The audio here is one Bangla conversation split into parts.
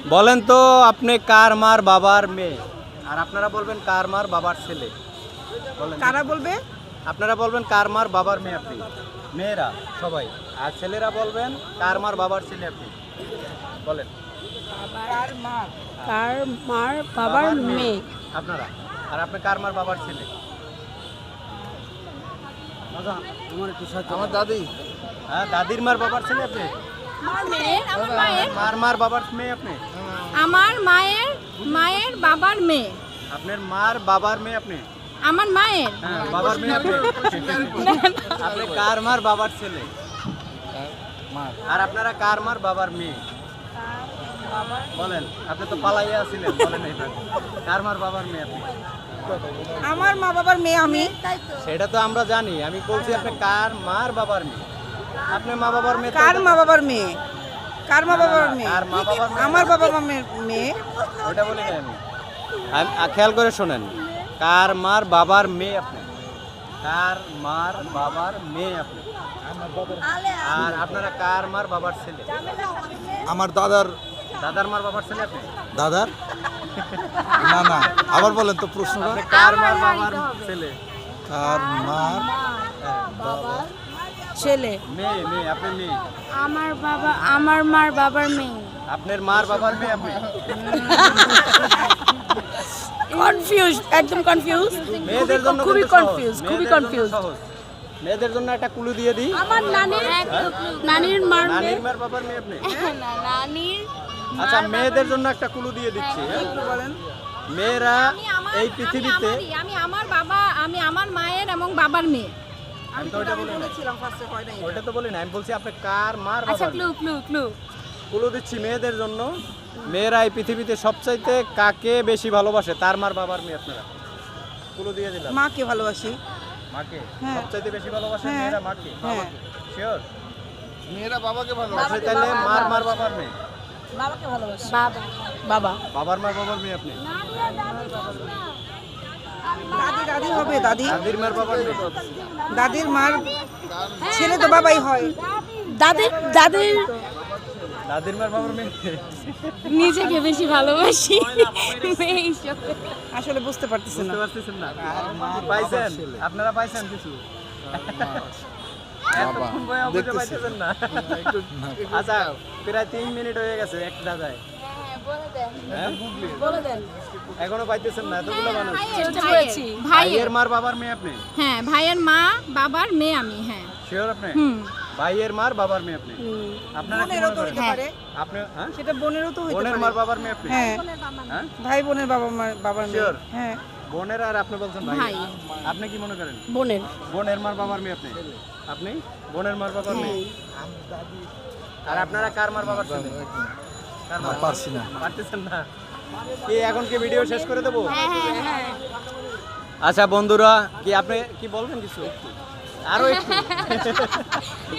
বলেন তো আপনি কার মার বাবার মেয়ে, আর আপনারা বলবেন কার মার বাবার ছেলে। বলেন কারা বলবে? আপনারা বলবেন কার মার বাবার মেয়ে আপনি, মেয়েরা সবাই, আর ছেলেরা বলবেন কার মার বাবার ছেলে আপনি। বলেন কার মা? কার মার বাবার মেয়ে। আপনারা, আর আপনি কার মার বাবার ছেলে। আমার দাদি। হ্যাঁ, দাদির মার বাবার ছেলে আপনি। আমার মেয়ের, আমার মায়ের, মার মার বাবার মেয়ে আপনি। আমার মায়ের মায়ের বাবার মেয়ে। আপনার মার বাবার মেয়ে আপনি। আমার মায়ের হ্যাঁ, বাবার মেয়ে আপনি। আপনি কার মার বাবার ছেলে, আর আপনারা কার মার বাবার মেয়ে। বলেন, আপনি তো পালাইয়া আছিলেন, বলেন এইবার কার মার বাবার মেয়ে আপনি। আমার মা বাবার মেয়ে আমি। সেটা তো আমরা জানি, আমি বলছি আপনি কার মার বাবার মেয়ে। আপনি মা বাবার মেয়ে তো- কার মা বাবার মেয়ে? কার মা বাবার মেয়ে? কার মা বাবার মেয়ে? আমার বাবা মামের মেয়ে। ওটা বলি না খেয়াল করে শোনেন, কার মার বাবার মেয়ে আপনি, কার মার বাবার মেয়ে আপনি, আর আপনারা কার মার বাবার ছেলে। আমার দাদার। দাদার মার বাবার ছেলে আপনি। দাদার? না না, আবার বলেন তো প্রশ্নটা। আপনি কার মার বাবার ছেলে। কার মার বাবার ছেলে। মেয়ে, মেয়ে আপনি মেয়ে। আমার বাবা, আমার মার বাবার মেয়ে। আপনার মার বাবার মেয়ে আপনি। কনফিউজ, একদম কনফিউজ। মেয়েদের জন্য খুবই কিন্তু সহজ, কনফিউজ, খুবই মেয়েদের জন্য কনফিউজ। সহজ। মেয়েদের জন্য একটা ক্লু দিয়ে দিই। আমার নানির নানির মার মেয়ে। নানির মার বাবার মেয়ে আপনি। না, নানির আচ্ছা, মেয়েদের জন্য একটা ক্লু দিয়ে দিচ্ছি। বলেন। মেয়েরা আমি আমার এই পৃথিবীতে, আমি আমার বাবা, আমি আমার মায়ের এবং বাবার মেয়ে। আমি তো ওইটা বলি না, বলেছিলাম ফার্স্টে হয় নাই। ওইটা তো বলি না, আমি বলছি আপনি কার মার আচ্ছা, বাবার ক্লু ক্লু ক্লু। ক্লু দিচ্ছি মেয়েদের জন্য। মেয়েরা এই পৃথিবীতে সবচাইতে কাকে বেশি ভালোবাসে, তার মার বাবার মেয়ে আপনারা। ক্লু দিয়ে দিলাম। মাকে ভালোবাসি। মাকে হ্যাঁ। সবচাইতে বেশি ভালোবাসে হ্যাঁ। মেয়েরা মাকে। হ্যাঁ। শিওর? মেয়েরা বাবাকে ভালোবাসে। তাহলে মার মার বাবার মেয়ে। বাবাকে ভালোবাসে। বাবা বাবা বাবার মার বাবার মেয়ে আপনি। দাদি দাদি হবে দাদি। দাদির মার বাবার মেয়ে। দাদির মার ছেলে তো বাবাই হয়। দাদির দাদির দাদির মার বাবার মেয়ে। নিজেকে বেশি ভালোবাসি মেয়ে হিসেবে। আসলে বুঝতে পারতেছি না। বুঝতে পারতেছেন না? পাইছেন? আপনারা পাইছেন কিছু? এতক্ষণ বইয়া বুঝে পাইতেছেন না? আচ্ছা, প্রায় 3 মিনিট হয়ে গেছে একটা জায়গায়। হ্যাঁ? বলে দেন। এখনো পাইতেছেন না এতগুলো মানুষ। চেষ্টা করেছি। ভাইয়ের, ভাইয়ের মার বাবার মেয়ে আপনি। হ্যাঁ ভাইয়ের মা বাবার মেয়ে আমি। হ্যাঁ শিওর আপনি? হুম। ভাইয়ের মার বাবার মেয়ে আপনি। আপনারা কি বোনেরও মনে তো করেন? হইতে পারে। আপনি হ্যাঁ? সেটা বোনেরও তো হইতে বোনের পারে। মার বাবার মেয়ে আপনি। হ্যাঁ, হ্যাঁ? ভাই বোনের বাবা মার বাবার মেয়ে। Sure? হ্যাঁ। বোনের, আর আপনি বলছেন ভাই। ভাই। আপনি কি মনে করেন? বোনের। বোনের মার বাবার মেয়ে আপনি। আপনি বোনের মার বাবার মেয়ে। আর আপনারা কার মার বাবার ছেলে? কার মার? পারছি না। পারতেছেন না? কি এখন কি ভিডিও শেষ করে দেবো? হ্যাঁ। আচ্ছা বন্ধুরা, কি আপনি কি বলবেন কিছু? আরো একটু।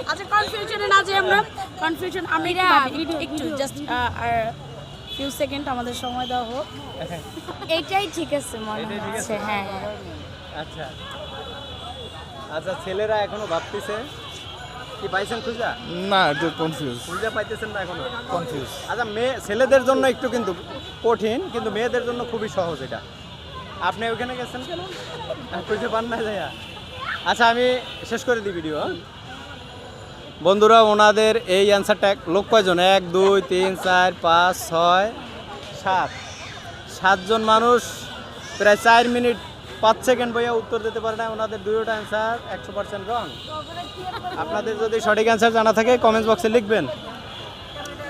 আচ্ছা, কনফিউশনে না যে আমরা কনফিউশন আমি একটু জাস্ট আর ফিউ সেকেন্ড আমাদের সময় দেওয়া হোক। এটাই ঠিক আছে মনে এটাই ঠিক হচ্ছে। আছে? হ্যাঁ। আচ্ছা আচ্ছা, ছেলেরা এখনো ভাবতেছে। কি পাইছেন খুঁজা? না, একটু কনফিউজ। খুঁজা পাইতেছেন না এখনো? কনফিউজ। আচ্ছা, ছেলেদের জন্য একটু কিন্তু কঠিন, কিন্তু মেয়েদের জন্য খুবই সহজ এটা। আপনি ওখানে গেছেন কেন? খুঁজে পান না যাইয়া? আচ্ছা, আমি শেষ করে দিই ভিডিও। বন্ধুরা, ওনাদের এই অ্যান্সারটা লোক কয়জন? 1 2 3 4 5 6 7 7জন মানুষ প্রায় 4 মিনিট 5 সেকেন্ড বইয়া উত্তর দিতে পারে না। ওনাদের দুইটা অ্যান্সার 100% রং। আপনাদের যদি সঠিক অ্যান্সার জানা থাকে কমেন্টস বক্সে লিখবেন।